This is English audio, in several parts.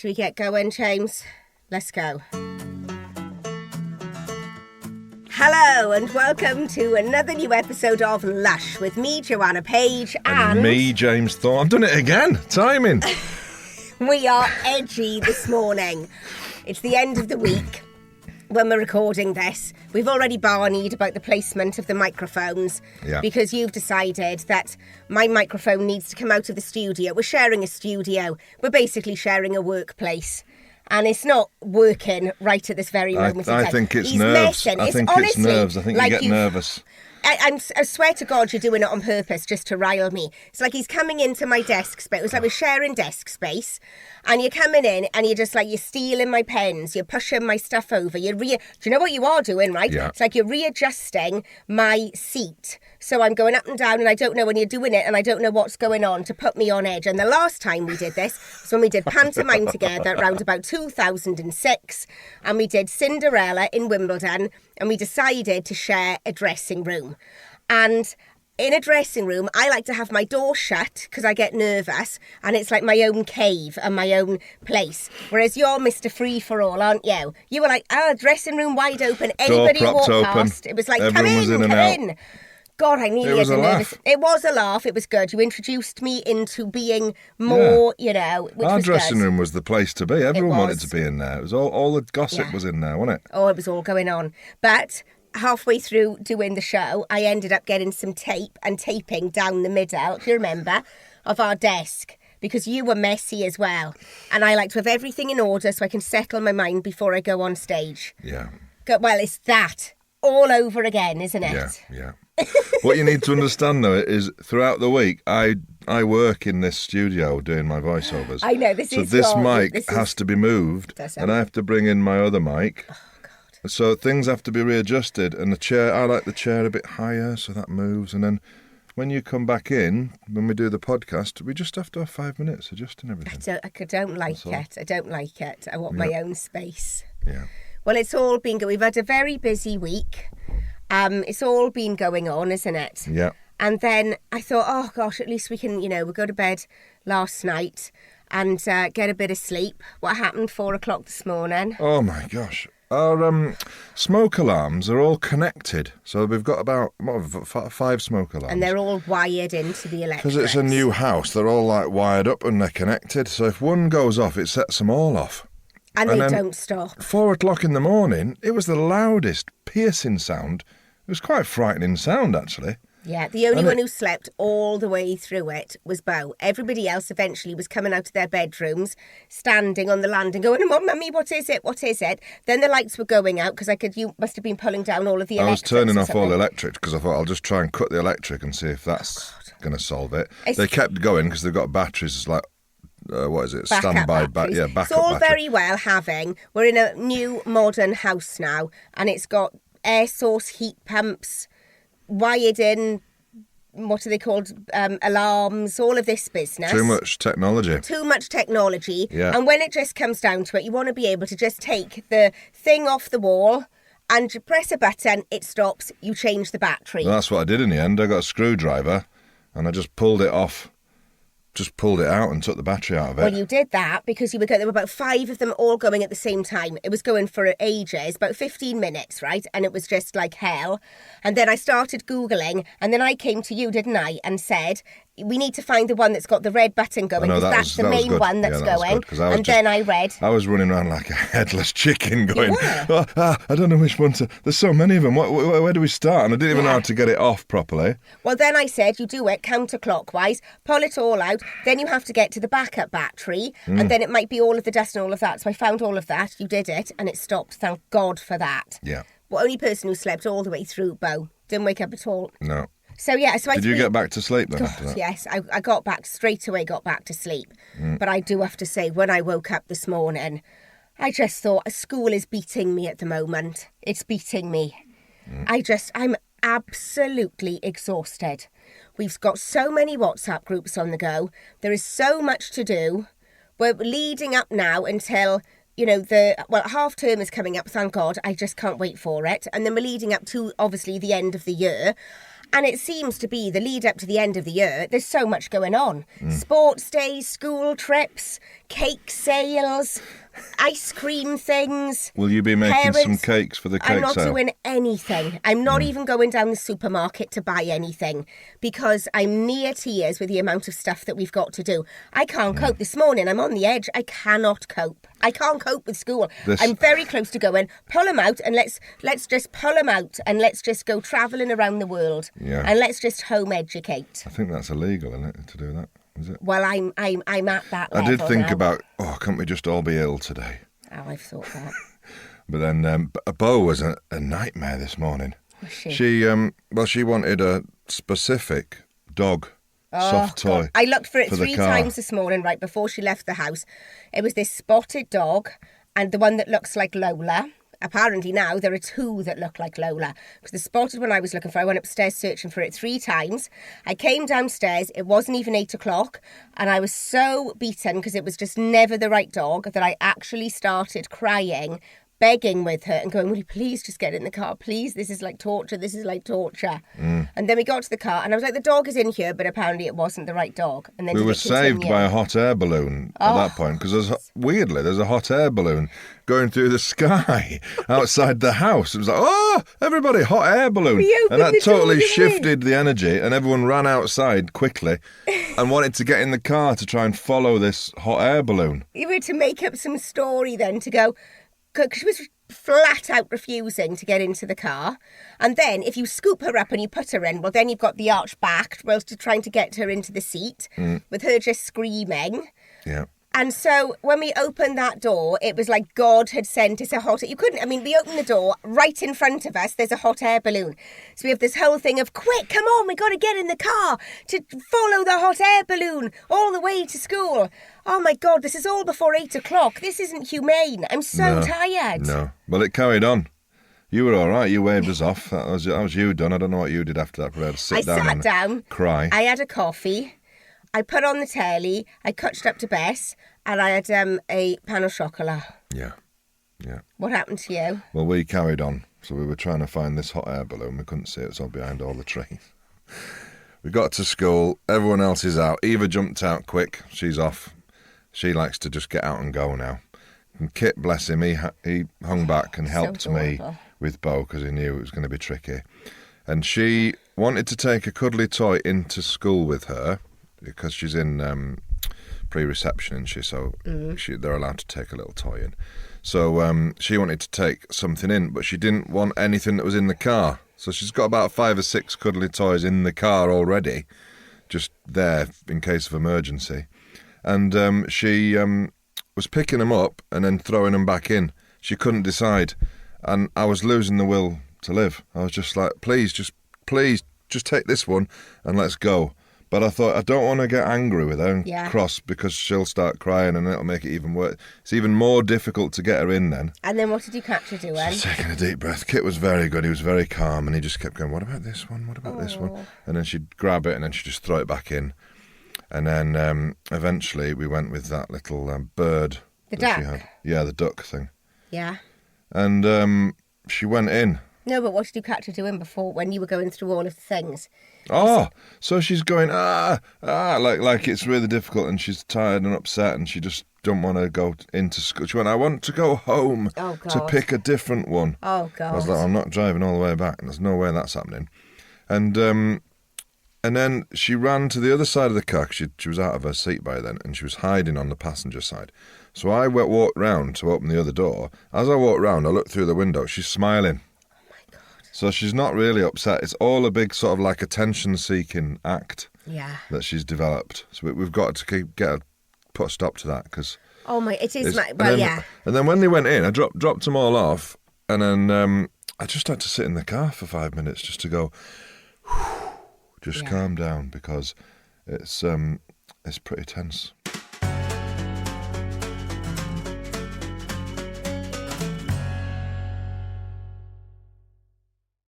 Should we get going, James? Let's go. Hello and welcome to another new episode of Lush with me, Joanna Page, and me, James Thorne. I've done it again. Timing. We are edgy this morning. It's the end of the week when we're recording this. We've already barneyed about the placement of the microphones because you've decided that my microphone needs to come out of the studio. We're sharing a studio. We're basically sharing a workplace. And it's not working right at this very moment in time. I think it's He's nerves. Messing. I think it's nerves. I think you get nervous. I swear to God you're doing it on purpose just to rile me. It's like he's coming into my desk space. It's like we're sharing desk space. And you're coming in and you're just like, you're stealing my pens. You're pushing my stuff over. Do you know what you are doing, right? Yeah. It's like you're readjusting my seat. So I'm going up and down and I don't know when you're doing it and I don't know what's going on to put me on edge. And the last time we did this was when we did pantomime together around about 2006. And we did Cinderella in Wimbledon. And we decided to share a dressing room. And in a dressing room, I like to have my door shut because I get nervous. And it's like my own cave and my own place. Whereas you're Mr. Free-for-all, aren't you? You were like, dressing room wide open. Anybody door propped walk open. past. It was like, Everyone was in and out. come in. God, I nearly It was had a nervous. laugh. It was a laugh. It was good. You introduced me into being more, which Our was dressing good. room was the place to be. Everyone wanted was. to be in there. It was all the gossip was in there, wasn't it? Oh, it was all going on. But halfway through doing the show, I ended up getting some tape and taping down the middle, if you remember, of our desk. Because you were messy as well. And I like to have everything in order so I can settle my mind before I go on stage. Yeah. Well, it's that all over again, isn't it? Yeah. What you need to understand, though, is throughout the week, I work in this studio doing my voiceovers. I know, this mic has to be moved, and I have to bring in my other mic. Oh, God. So things have to be readjusted, and the chair, I like the chair a bit higher, so that moves, and then when you come back in, when we do the podcast, we just have to have 5 minutes adjusting everything. I don't like it. I don't like it. I want my own space. Yeah. Well, it's all been good. We've had a very busy week. It's all been going on, isn't it? Yeah. And then I thought, oh gosh, at least we can, we go to bed last night and get a bit of sleep. What happened 4 o'clock this morning? Oh my gosh. Our smoke alarms are all connected. So we've got about 5 smoke alarms. And they're all wired into the electrics. Because it's a new house, they're all like wired up and they're connected. So if one goes off, it sets them all off. And they don't stop. 4 o'clock in the morning, it was the loudest, piercing sound. It was quite frightening sound, actually. Yeah, the only one who slept all the way through it was Beau. Everybody else eventually was coming out of their bedrooms, standing on the landing, going, Mummy, what is it? What is it? Then the lights were going out because you must have been pulling down all of the electrics. I was turning off all the electric because I thought I'll just try and cut the electric and see if that's going to solve it. They kept going because they've got batteries like... what is it? Standby batteries. Backup. It's all battery. very well having. We're in a new modern house now, and it's got air source heat pumps, wired in. What are they called? Alarms. All of this business. Too much technology. Yeah. And when it just comes down to it, you want to be able to just take the thing off the wall. And you press a button, it stops. You change the battery. Well, that's what I did in the end. I got a screwdriver, and I just pulled it off. Just pulled it out and took the battery out of it. Well, you did that because there were about 5 of them all going at the same time. It was going for ages, about 15 minutes, right? And it was just like hell. And then I started Googling, and then I came to you, didn't I, and said, we need to find the one that's got the red button going because that's the main one that's going. Then I read. I was running around like a headless chicken going, I don't know which one to... There's so many of them. Where do we start? And I didn't even know how to get it off properly. Well, then I said, you do it counterclockwise, pull it all out. Then you have to get to the backup battery, and then it might be all of the dust and all of that. So I found all of that. You did it, and it stopped. Thank God for that. Yeah. Well, only person who slept all the way through, Beau. Didn't wake up at all. No. So, yeah. Did you get back to sleep then after that? Yes, I got back, straight away got back to sleep. But I do have to say, when I woke up this morning, I just thought, school is beating me at the moment. It's beating me. I'm absolutely exhausted. We've got so many WhatsApp groups on the go. There is so much to do. We're leading up now until, half term is coming up, thank God. I just can't wait for it. And then we're leading up to, obviously, the end of the year. And it seems to be the lead up to the end of the year, there's so much going on. Sports days, school trips, cake sales, ice cream things. Will you be making some cakes for the cake sale? I'm not doing anything. I'm not even going down the supermarket to buy anything because I'm near tears with the amount of stuff that we've got to do. I can't cope. This morning, I'm on the edge. I cannot cope. I can't cope with school. I'm very close to going, pull them out and let's just pull them out and let's just go travelling around the world. Yeah. And let's just home educate. I think that's illegal, isn't it, to do that? Is it? Well, I'm at that level I did think now. about, can't we just all be ill today? Oh, I've thought that. But then Bo was a nightmare this morning. Was she? She wanted a specific dog soft toy. God. I looked for it the 3 car. times this morning, right before she left the house. It was this spotted dog and the one that looks like Lola. Apparently now there are 2 that look like Lola. Because the spotted one I was looking for, I went upstairs searching for it 3 times. I came downstairs, it wasn't even 8 o'clock, and I was so beaten because it was just never the right dog that I actually started crying, begging with her and going, will you please just get in the car, please? This is like torture, this is like torture. And then we got to the car and I was like, the dog is in here, but apparently it wasn't the right dog. And then We were saved by a hot air balloon at that point because there's a hot air balloon going through the sky outside the house. It was like, everybody, hot air balloon. And that totally shifted the energy and everyone ran outside quickly and wanted to get in the car to try and follow this hot air balloon. You were to make up some story then to go, because she was flat out refusing to get into the car. And then if you scoop her up and you put her in, well, then you've got the arch back whilst trying to get her into the seat with her just screaming. Yeah. And so when we opened that door, it was like God had sent us we opened the door, right in front of us, there's a hot air balloon. So we have this whole thing of, quick, come on, we got to get in the car to follow the hot air balloon all the way to school. Oh my God, this is all before 8 o'clock. This isn't humane. I'm so tired. No. Well, it carried on. You were all right. You waved us off. That was you done. I don't know what you did after that. I sat down, cry. I had a coffee. I put on the telly. I catched up to Bess, and I had a pan au chocolat. Yeah. What happened to you? Well, we carried on. So we were trying to find this hot air balloon. We couldn't see it. It's all behind all the trees. We got to school. Everyone else is out. Eva jumped out quick. She's off. She likes to just get out and go now. And Kit, bless him, he hung back and helped me with Bo because he knew it was going to be tricky. And she wanted to take a cuddly toy into school with her because she's in pre-reception, and they're allowed to take a little toy in. So she wanted to take something in, but she didn't want anything that was in the car. So she's got about 5 or 6 cuddly toys in the car already, just there in case of emergency. And she was picking them up and then throwing them back in. She couldn't decide. And I was losing the will to live. I was just like, please, just take this one and let's go. But I thought, I don't want to get angry with her and cross because she'll start crying and it'll make it even worse. It's even more difficult to get her in then. And then what did you catch her doing? Just taking a deep breath. Kit was very good. He was very calm and he just kept going, what about this one? What about this one? And then she'd grab it and then she'd just throw it back in. And then eventually we went with that little bird. The duck? She had. Yeah, the duck thing. Yeah. And she went in. No, but what did you catch her doing before when you were going through all of the things? Oh, so she's going, like it's really difficult and she's tired and upset and she just don't want to go into school. She went, I want to go home to pick a different one. Oh, God. I was like, I'm not driving all the way back. There's no way that's happening. And then she ran to the other side of the car. She was out of her seat by then and she was hiding on the passenger side. So I walked round to open the other door. As I walked round, I looked through the window. She's smiling. So she's not really upset. It's all a big sort of like attention-seeking act that she's developed. So we've got to put a stop to that because... Oh, my... It is... And then when they went in, I dropped them all off and then I just had to sit in the car for 5 minutes just to go, calm down because it's pretty tense.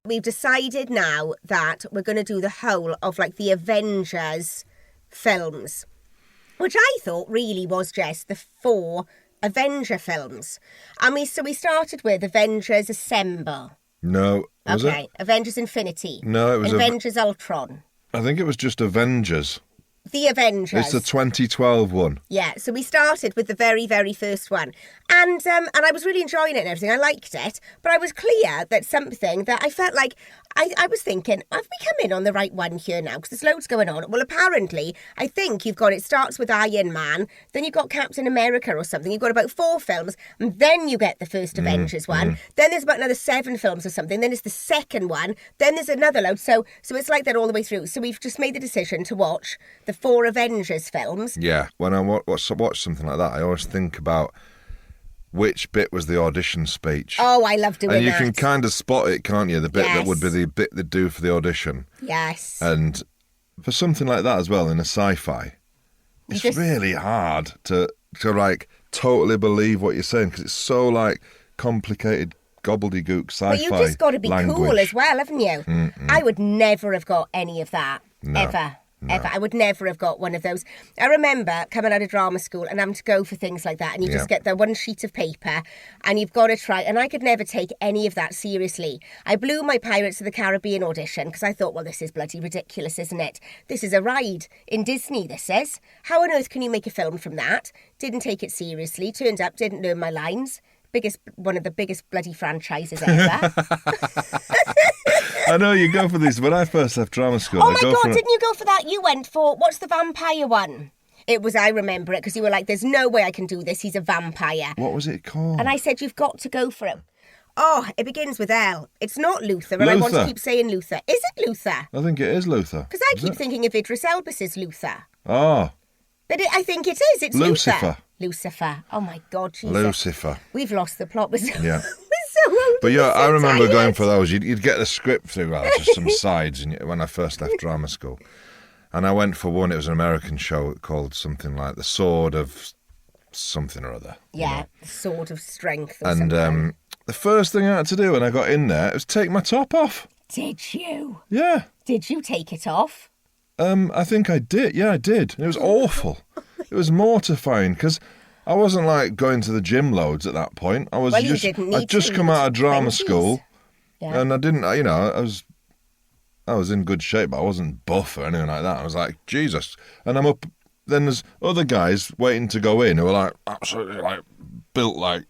We've decided now that we're going to do the whole of like the Avengers films, which I thought really was just the 4 Avenger films. And we started with Avengers Assemble. No, was Okay, it? Avengers Infinity. No, it was Avengers Ultron. I think it was just Avengers. The Avengers. It's the 2012 one. Yeah, so we started with the very, very first one. And I was really enjoying it and everything. I liked it. But I was clear that something that I felt like, I was thinking, have we come in on the right one here now? Because there's loads going on. Well, apparently, I think it starts with Iron Man, then you've got Captain America or something. You've got about 4 films, and then you get the first Avengers one. Then there's about another 7 films or something. Then there's the second one. Then there's another load. So it's like that all the way through. So we've just made the decision to watch the 4 Avengers films. Yeah, when I watch something like that, I always think about which bit was the audition speech. Oh, I love doing that. And you can kind of spot it, can't you? The bit that would be the bit they do for the audition. Yes. And for something like that as well, in a sci-fi, it's really hard to like totally believe what you're saying because it's so like complicated gobbledygook sci-fi. But you just got to be language. cool as well, haven't you? I would never have got any of that ever. Ever. I would never have got one of those. I remember coming out of drama school and having to go for things like that, and you just get the one sheet of paper and you've got to try, and I could never take any of that seriously. I blew my Pirates of the Caribbean audition because I thought, well, this is bloody ridiculous, isn't it? This is a ride in Disney, this is. How on earth can you make a film from that? Didn't take it seriously, turned up, didn't learn my lines. One of the biggest bloody franchises ever. I know you go for these. When I first left drama school, oh my God, didn't you go for that? You went for, what's the vampire one? I remember it, because you were like, there's no way I can do this. He's a vampire. What was it called? And I said, you've got to go for it. Oh, it begins with L. It's not Luther, and I want to keep saying Luther. Is it Luther? I think it is Luther. Because I keep thinking of Idris Elba's Luther. Oh. But I think it is. It's Lucifer. Lucifer. Oh my God, Jesus. Lucifer. We've lost the plot. Yeah. So but yeah, I remember going for those. You'd get the script through just some sides when I first left drama school. And I went for one, it was an American show called something like The Sword of something or other. Yeah, Sword of Strength or something. And the first thing I had to do when I got in there was take my top off. Did you? Yeah. Did you take it off? I think I did. Yeah, I did. It was awful. It was mortifying because I wasn't like going to the gym loads at that point. I'd just come out of drama school, and I didn't. I was in good shape, but I wasn't buff or anything like that. I was like, Jesus. And I'm up. Then there's other guys waiting to go in who are like absolutely like built like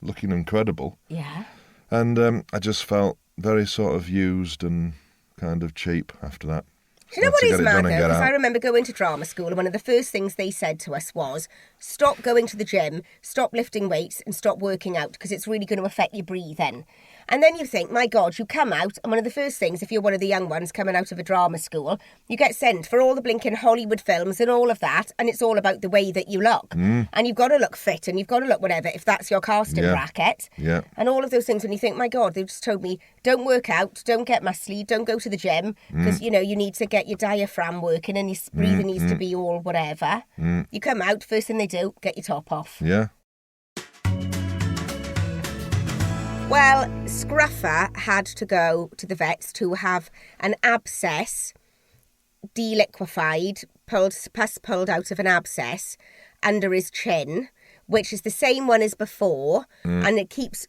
looking incredible. Yeah. And I just felt very sort of used and kind of cheap after that. Do you know what is mad though? Because I remember going to drama school, and one of the first things they said to us was, stop going to the gym, stop lifting weights, and stop working out, because it's really going to affect your breathing. And then you think, my God, you come out, and one of the first things, if you're one of the young ones coming out of a drama school, you get sent for all the blinking Hollywood films and all of that, and it's all about the way that you look. And you've got to look fit, and you've got to look whatever, if that's your casting bracket. Yeah. And all of those things, when you think, my God, they've just told me, don't work out, don't get muscly, don't go to the gym, because, you need to get your diaphragm working, and your breathing needs to be all whatever. You come out, first thing they do, get your top off. Yeah. Well, Scruffer had to go to the vets to have an abscess deliquefied, pus pulled out of an abscess under his chin, which is the same one as before, and it keeps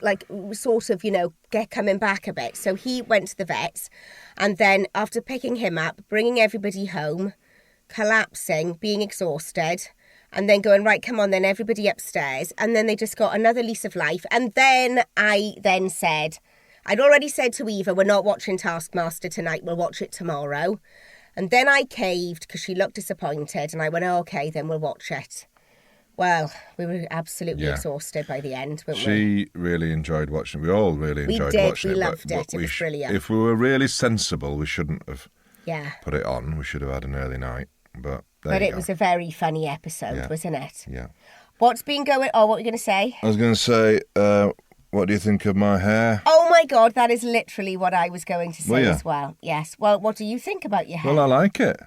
coming back a bit. So he went to the vets, and then after picking him up, bringing everybody home, collapsing, being exhausted, and then going, right, come on then, everybody upstairs. And then they just got another lease of life. And then I said, I'd already said to Eva, we're not watching Taskmaster tonight, we'll watch it tomorrow. And then I caved because she looked disappointed, and I went, okay, then we'll watch it. Well, we were absolutely exhausted by the end, weren't we? She really enjoyed watching it. We all really enjoyed watching it. We loved it. It was brilliant. If we were really sensible, we shouldn't have put it on. We should have had an early night. But it was a very funny episode, wasn't it? Yeah. What's been going... Oh, what were you going to say? I was going to say, what do you think of my hair? Oh, my God, that is literally what I was going to say as well. Yes. Well, what do you think about your hair? Well, I like it.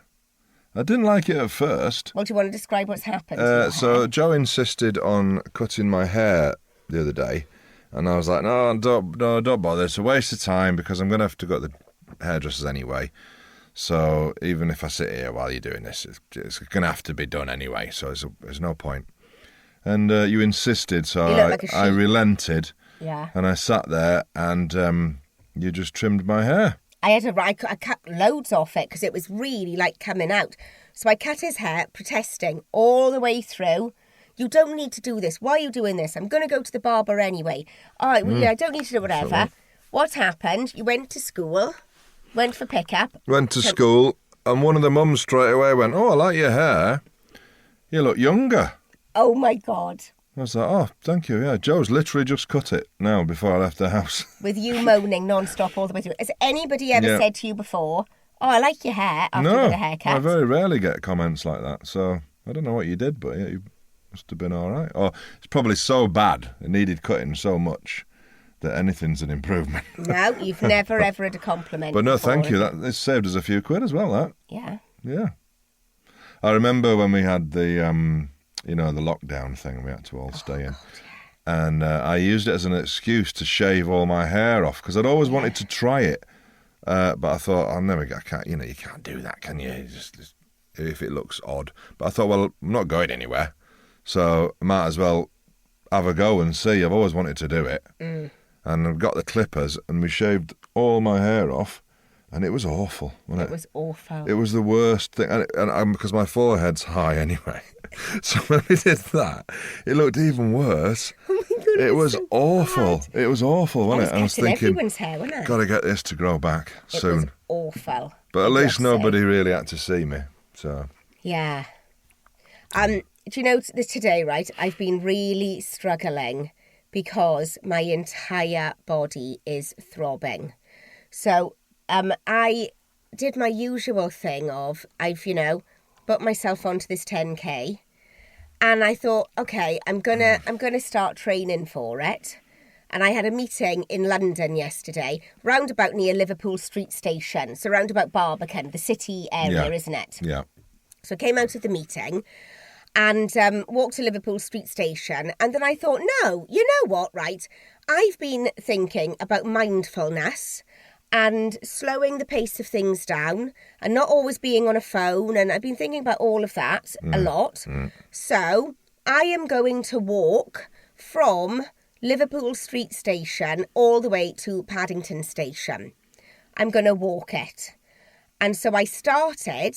I didn't like it at first. Well, do you want to describe what's happened? So Joe insisted on cutting my hair the other day, and I was like, no, don't bother. It's a waste of time because I'm going to have to go to the hairdressers anyway. So even if I sit here while you're doing this, it's going to have to be done anyway, so there's no point. And you insisted, so I relented. Yeah. And I sat there, and You just trimmed my hair. I cut loads off it because it was really like coming out. So I cut his hair, protesting all the way through. You don't need to do this. Why are you doing this? I'm going to go to the barber anyway. All right, well, yeah, I don't need to do whatever. What happened? You went to school, went for pickup. Went to school, and one of the mums straight away went, "Oh, I like your hair. You look younger." Oh, my God. I was like, "Oh, thank you. Yeah, Joe's literally just cut it now before I left the house." With you moaning non-stop all the way through. Has anybody ever said to you before, "Oh, I like your hair," after you got a haircut? I very rarely get comments like that. So I don't know what you did, but yeah, you must have been all right. Or it's probably so bad, it needed cutting so much that anything's an improvement. No, you've never ever had a compliment. But no, before, thank you. It saved us a few quid as well, that. Yeah. Yeah. I remember when we had the the lockdown thing, we had to all stay in. And I used it as an excuse to shave all my hair off because I'd always wanted to try it. But I thought, I can't, you can't do that, can you? Just if it looks odd. But I thought, well, I'm not going anywhere. So I might as well have a go and see. I've always wanted to do it. And I've got the clippers and we shaved all my hair off. And it was awful, wasn't it? It was awful. It was the worst thing. And because my forehead's high anyway. So when we did that, it looked even worse. Oh my goodness, it was so awful. bad. It was awful, wasn't it? I was thinking, everyone's hair, wasn't it? Got to get this to grow back soon. It was awful. But at least nobody really had to see me. So yeah. Do you know today, right? I've been really struggling because my entire body is throbbing. So I did my usual thing of I've put myself onto this 10K. And I thought, okay, I'm gonna start training for it. And I had a meeting in London yesterday, roundabout near Liverpool Street Station, so roundabout Barbican, the city area, isn't it? Yeah. So I came out of the meeting and walked to Liverpool Street Station. And then I thought, no, you know what, right? I've been thinking about mindfulness and slowing the pace of things down and not always being on a phone. And I've been thinking about all of that a lot. So I am going to walk from Liverpool Street Station all the way to Paddington Station. I'm going to walk it. And so I started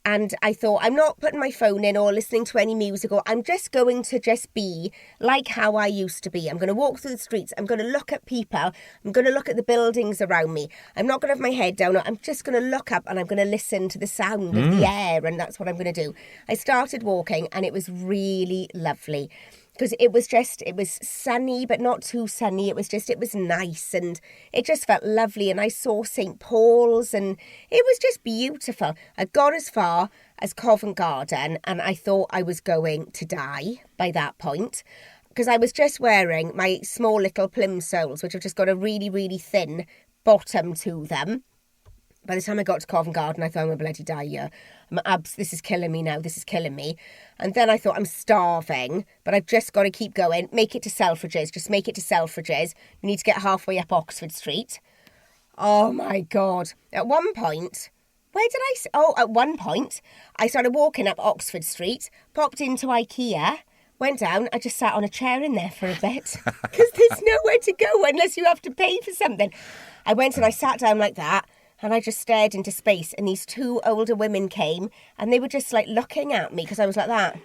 and I thought, I'm not putting my phone in or listening to any music, or I'm just going to be like how I used to be. I'm going to walk through the streets. I'm going to look at people. I'm going to look at the buildings around me. I'm not going to have my head down. I'm just going to look up and I'm going to listen to the sound of the air, and that's what I'm going to do. I started walking and it was really lovely. Because it was sunny, but not too sunny. It was nice and it just felt lovely. And I saw St. Paul's and it was just beautiful. I got as far as Covent Garden and I thought I was going to die by that point. Because I was just wearing my small little plimsolls, which have just got a really, really thin bottom to them. By the time I got to Covent Garden, I thought I'm going to bloody die here. My abs, this is killing me now, this is killing me. And then I thought I'm starving, but I've just got to keep going. Make it to Selfridges, just make it to Selfridges. You need to get halfway up Oxford Street. Oh my God. At one point, at one point, I started walking up Oxford Street, popped into IKEA, went down, I just sat on a chair in there for a bit. Because there's nowhere to go unless you have to pay for something. I went and I sat down like that. And I just stared into space and these two older women came and they were just like looking at me because I was like that.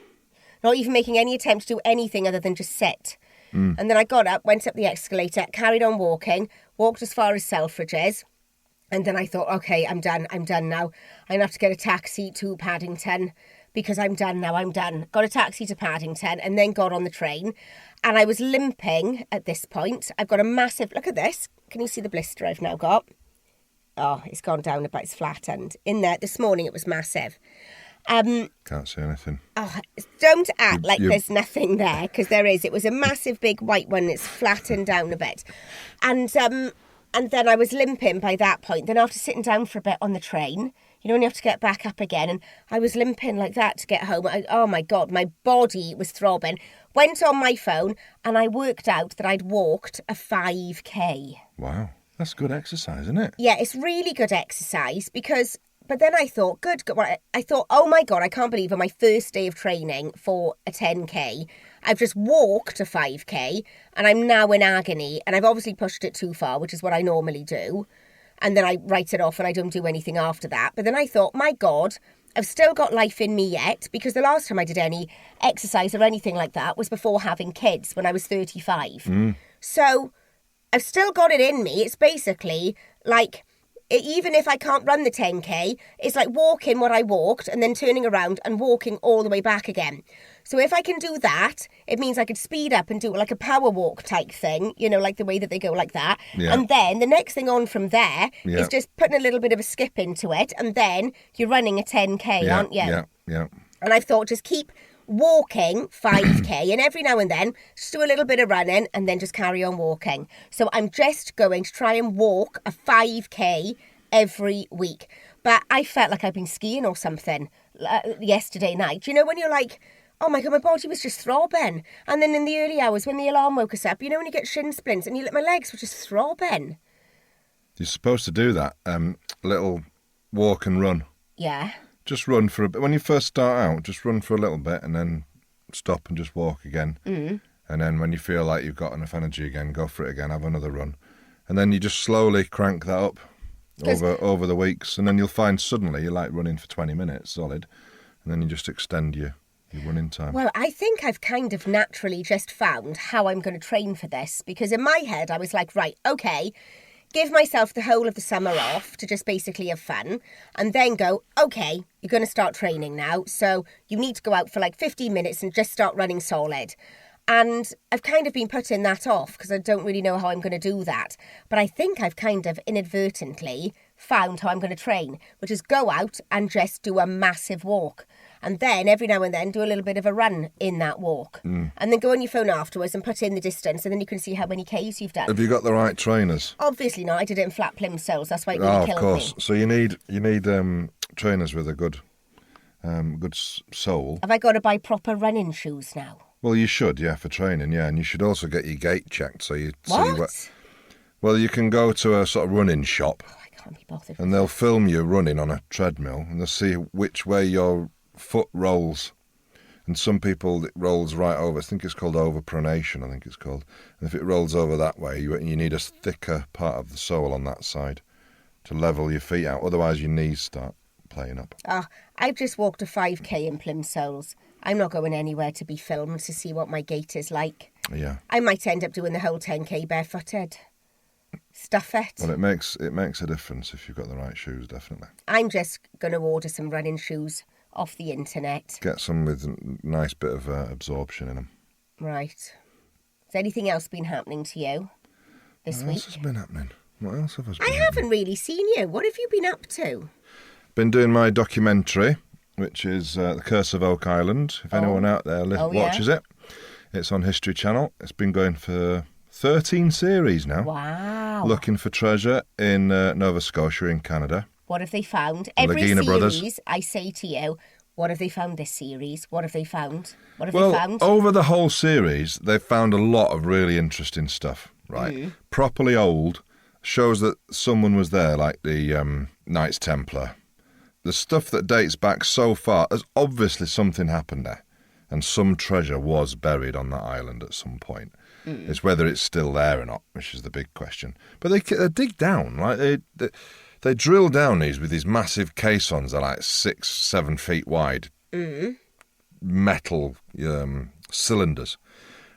Not even making any attempt to do anything other than just sit. And then I got up, went up the escalator, carried on walking, walked as far as Selfridges. And then I thought, okay, I'm done now. I'm going to have to get a taxi to Paddington because I'm done now, I'm done. Got a taxi to Paddington and then got on the train. And I was limping at this point. I've got a massive, look at this. Can you see the blister I've now got? Oh, it's gone down a bit, it's flattened. In there, this morning it was massive. Can't see anything. Oh, don't act like there's nothing there, because there is. It was a massive big white one, it's flattened down a bit. And then I was limping by that point. Then after sitting down for a bit on the train, when you have to get back up again, and I was limping like that to get home. Oh my God, my body was throbbing. Went on my phone and I worked out that I'd walked a 5K. Wow. That's good exercise, isn't it? Yeah, it's really good exercise because but then I thought, I thought, oh my God, I can't believe on my first day of training for a 10K, I've just walked a 5K and I'm now in agony. And I've obviously pushed it too far, which is what I normally do. And then I write it off and I don't do anything after that. But then I thought, my God, I've still got life in me yet, because the last time I did any exercise or anything like that was before having kids when I was 35. So I've still got it in me. It's basically like, even if I can't run the 10K, it's like walking what I walked and then turning around and walking all the way back again. So if I can do that, it means I could speed up and do like a power walk type thing, you know, like the way that they go like that. Yeah. And then the next thing on from there Yeah. is just putting a little bit of a skip into it. And then you're running a 10K, aren't you? Yeah. And I thought, just keep walking 5K and every now and then just do a little bit of running and then just carry on walking. So I'm just going to try and walk a 5K every week. But I felt like I'd been skiing or something yesterday night. You know, when you're like, oh my God, my body was just throbbing. And then in the early hours when the alarm woke us up, you know, when you get shin splints and my legs were just throbbing. You're supposed to do that, little walk and run. Yeah. Just run for a bit. When you first start out, just run for a little bit and then stop and just walk again. And then when you feel like you've got enough energy again, go for it again, have another run. And then you just slowly crank that up over the weeks. And then you'll find suddenly you like running for 20 minutes solid. And then you just extend your running time. Well, I think I've kind of naturally just found how I'm going to train for this, because in my head I was like, right, okay, give myself the whole of the summer off to just basically have fun, and then go, okay, you're going to start training now, so you need to go out for like 15 minutes and just start running solid. And I've kind of been putting that off because I don't really know how I'm going to do that. But I think I've kind of inadvertently found how I'm going to train, which is go out and just do a massive walk. And then every now and then do a little bit of a run in that walk. And then go on your phone afterwards and put in the distance, and then you can see how many Ks you've done. Have you got the right trainers? Obviously not. I did it in flat plim soles. That's why it really killed me. Of course. So you need trainers with a good sole. Have I got to buy proper running shoes now? Well, you should, yeah, for training, yeah. And you should also get your gait checked so you see What? Well, you can go to a sort of running shop Oh, I can't be bothered. and they'll film you running on a treadmill and they'll see which way your foot rolls. And some people, it rolls right over. I think it's called overpronation, I think it's called. And if it rolls over that way, you need a thicker part of the sole on that side to level your feet out. Otherwise, your knees start playing up. Oh, I've just walked a 5K in plim soles. I'm not going anywhere to be filmed to see what my gait is like. Yeah. I might end up doing the whole 10K barefooted. Stuff it. Well, it makes a difference if you've got the right shoes, definitely. I'm just going to order some running shoes off the internet. Get some with a nice bit of absorption in them. Right. Has anything else been happening to you this What week? else has been happening? What else have I been I haven't really seen you. What have you been up to? Been doing my documentary, which is The Curse of Oak Island. If anyone out there watches it, it's on History Channel. It's been going for 13 series now. Wow. Looking for treasure in Nova Scotia in Canada. What have they found? Every Lagina series, Brothers. I say to you, what have they found this series? What have they found? What have Well, they found? over the whole series, they've found a lot of really interesting stuff, right? Properly old, shows that someone was there, like the Knights Templar. The stuff that dates back so far, there's obviously something happened there. And some treasure was buried on that island at some point. It's whether it's still there or not, which is the big question. But they dig down, right? They drill down with these massive caissons. They're like 6-7 feet wide, metal cylinders,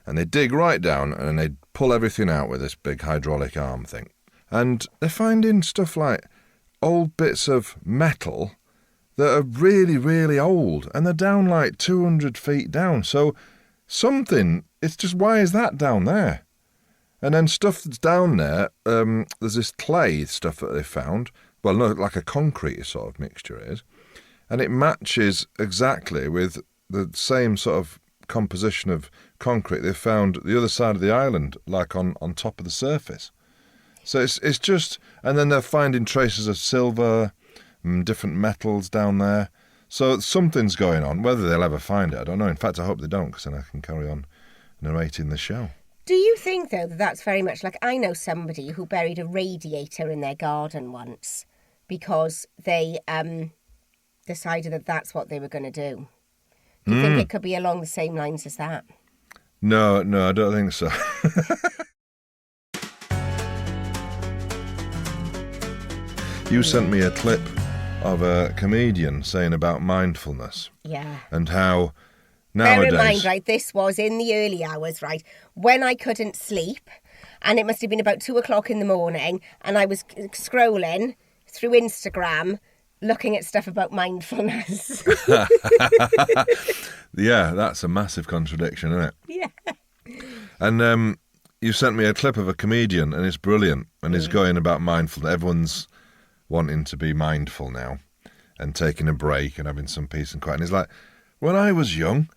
and they dig right down and they pull everything out with this big hydraulic arm thing. And they're finding stuff like old bits of metal that are really, really old, and they're down like 200 feet down. So something, it's just, why is that down there? And then stuff that's down there, there's this clay stuff that they found. Well, no, like a concrete sort of mixture it is. And it matches exactly with the same sort of composition of concrete they found the other side of the island, like on top of the surface. So it's just, and then they're finding traces of silver, different metals down there. So something's going on. Whether they'll ever find it, I don't know. In fact, I hope they don't, because then I can carry on narrating the show. Do you think, though, that that's very much like, I know somebody who buried a radiator in their garden once because they decided that that's what they were going to do. Do you think it could be along the same lines as that? No, I don't think so. You sent me a clip of a comedian saying about mindfulness. Yeah. And how Bear nowadays... in mind, right, this was in the early hours, right, when I couldn't sleep, and it must have been about 2 o'clock in the morning, and I was scrolling through Instagram looking at stuff about mindfulness. Yeah, that's a massive contradiction, isn't it? Yeah. And you sent me a clip of a comedian, and it's brilliant, and it's going about mindfulness. Everyone's wanting to be mindful now and taking a break and having some peace and quiet. And it's like, when I was young,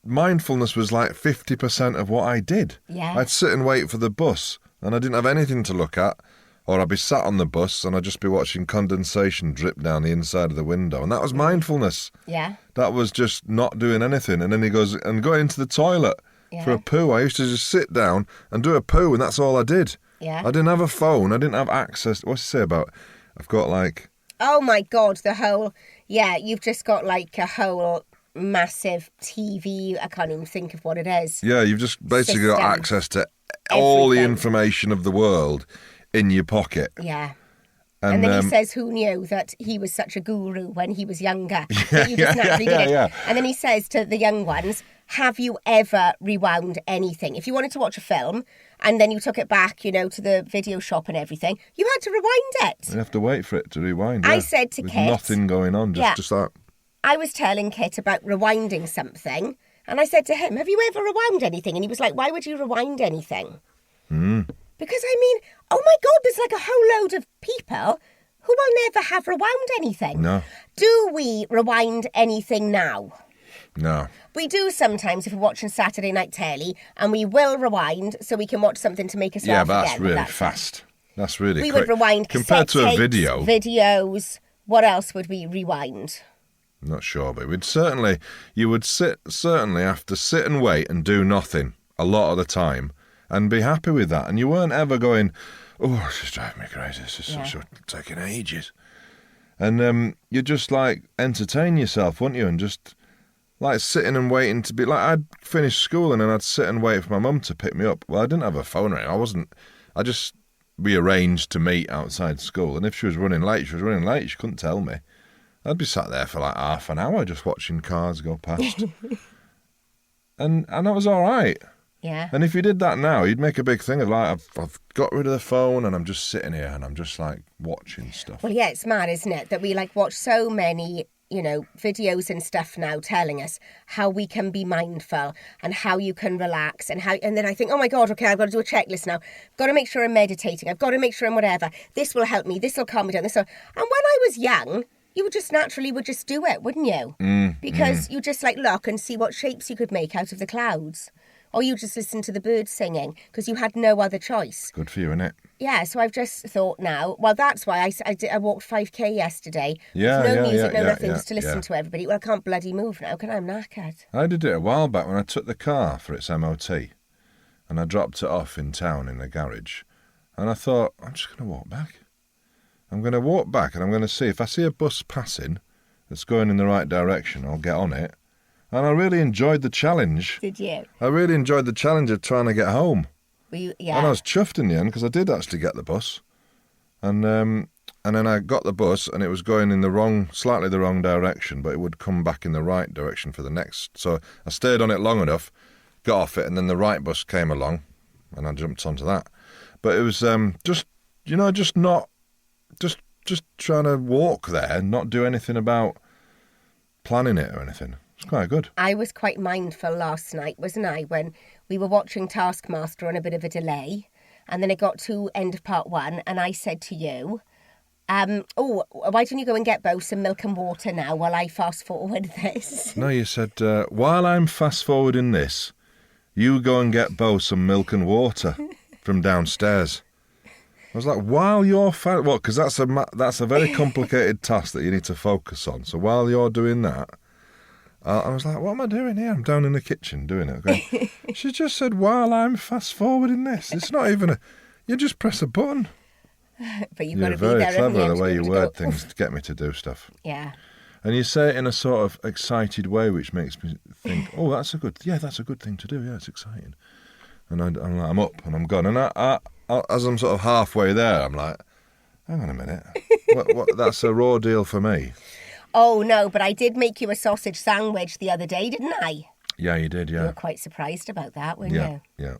mindfulness was like 50% of what I did. Yeah. I'd sit and wait for the bus, and I didn't have anything to look at. Or I'd be sat on the bus and I'd just be watching condensation drip down the inside of the window. And that was mindfulness. Yeah. That was just not doing anything. And then he goes, and going into the toilet for a poo. I used to just sit down and do a poo, and that's all I did. Yeah. I didn't have a phone. I didn't have access. What's he say about, I've got like... Oh my God, the whole... Yeah, you've just got like a whole massive TV. I can't even think of what it is. Yeah, you've just basically got System. access to all the Everything. information of the world in your pocket. Yeah. And then he says, who knew that he was such a guru when he was younger? That you just naturally did it. yeah. And then he says to the young ones, have you ever rewound anything? If you wanted to watch a film and then you took it back, you know, to the video shop and everything, you had to rewind it. You have to wait for it to rewind. I yeah. said to There's Kit... nothing going on, just that. I was telling Kit about rewinding something, and I said to him, have you ever rewound anything? And he was like, why would you rewind anything? Because, I mean, oh my God, there's like a whole load of people who will never have rewound anything. No. Do we rewind anything now? No. We do sometimes if we're watching Saturday night telly, and we will rewind so we can watch something to make us laugh Yeah, but that's again. really That's it. fast. That's really We quick. would rewind compared to a cassette tapes, video. videos. What else would we rewind? I'm not sure, but you would certainly have to sit and wait and do nothing a lot of the time and be happy with that. And you weren't ever going, oh, this is driving me crazy. This is taking ages. And you just like entertain yourself, wouldn't you? And just like sitting and waiting to be like, I'd finish school and then I'd sit and wait for my mum to pick me up. Well, I didn't have a phone or anything. I just rearranged to meet outside school. And if she was running late, she couldn't tell me. I'd be sat there for like half an hour just watching cars go past. and that was all right. Yeah. And if you did that now, you'd make a big thing of like, I've got rid of the phone and I'm just sitting here and I'm just like watching stuff. Well, yeah, it's mad, isn't it? That we like watch so many, you know, videos and stuff now telling us how we can be mindful and how you can relax and then I think, oh my God, okay, I've got to do a checklist now. I've got to make sure I'm meditating. I've got to make sure I'm whatever. This will help me. This will calm me down. And when I was young, you would just naturally just do it, wouldn't you? Because you just like look and see what shapes you could make out of the clouds. Or you just listen to the birds singing because you had no other choice. Good for you, innit? Yeah, so I've just thought now, well, that's why I walked 5K yesterday. Yeah, With no yeah, music, yeah, no yeah, nothing, yeah, just to listen yeah. to everybody. Well, I can't bloody move now, can I? I'm knackered. I did it a while back when I took the car for its MOT and I dropped it off in town in the garage. And I thought, I'm just going to walk back. I'm going to walk back and I'm going to see if I see a bus passing that's going in the right direction, I'll get on it. And I really enjoyed the challenge. Did you? I really enjoyed the challenge of trying to get home. Were you? Yeah. And I was chuffed in the end because I did actually get the bus. And then I got the bus and it was going in slightly the wrong direction, but it would come back in the right direction for the next. So I stayed on it long enough, got off it, and then the right bus came along and I jumped onto that. But it was just trying to walk there, not do anything about planning it or anything. It's quite good. I was quite mindful last night, wasn't I, when we were watching Taskmaster on a bit of a delay, and then it got to end of part 1, and I said to you, why don't you go and get Bo some milk and water now while I fast forward this? No, you said, while I'm fast forwarding this, you go and get Bo some milk and water from downstairs. I was like, while you're what? Because that's a very complicated task that you need to focus on. So while you're doing that, I was like, what am I doing here? I'm down in the kitchen doing it. Okay. She just said, while I'm fast forwarding this. It's not even you just press a button. But you've You're got to be very there. haven't clever you? the way you To go, word things to get me to do stuff. Yeah. And you say it in a sort of excited way, which makes me think, oh, that's a good thing to do. Yeah, it's exciting. And I'm up and I'm gone. And I, as I'm sort of halfway there, I'm like, hang on a minute. What? That's a raw deal for me. Oh, no, but I did make you a sausage sandwich the other day, didn't I? Yeah, you did, You were yeah. quite surprised about that, weren't Yeah, you? yeah.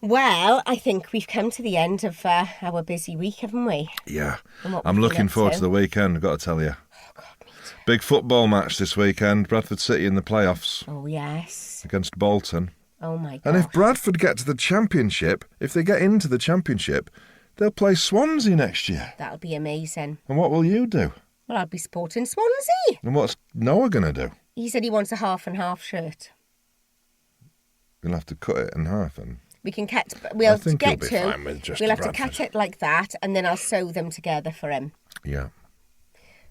Well, I think we've come to the end of our busy week, haven't we? Yeah. And what I'm we've been looking up forward to. to the weekend, I've got to tell you. Oh, God, me too. Big football match this weekend. Bradford City in the playoffs Oh, yes. against Bolton. Oh, my God. And if Bradford get to the championship, if they get into the championship, they'll play Swansea next year. That'll be amazing. And what will you do? Well, I'll be sporting Swansea. And what's Noah going to do? He said he wants a half and half shirt. You'll have to cut it in half and... We can cut. We'll I think get he'll be to. fine with just We'll have Bradford. to cut it like that, and then I'll sew them together for him. Yeah.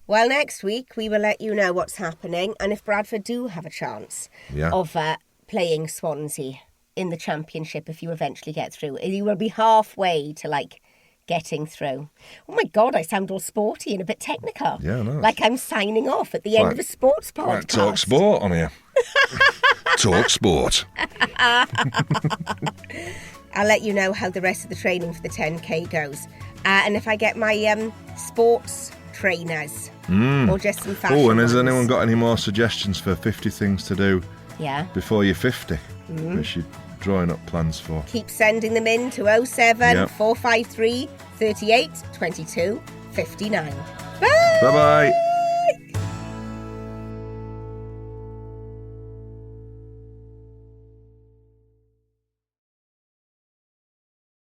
Well, next week we will let you know what's happening, and if Bradford do have a chance Yeah. of playing Swansea in the Championship, if you eventually get through, you will be halfway to getting through. Oh my God, I sound all sporty and a bit technical. Yeah, nice. Like I'm signing off at the end like- of a sports podcast. Like Talk Sport on here. Talk Sport. I'll let you know how the rest of the training for the 10K goes. And if I get my sports trainers or just some fashion Oh, and has ones. anyone got any more suggestions for 50 things to do Yeah. before you're 50? Which you're drawing up plans for. Keep sending them in to 07 Yep. 453 38 22 59. Bye! Bye-bye.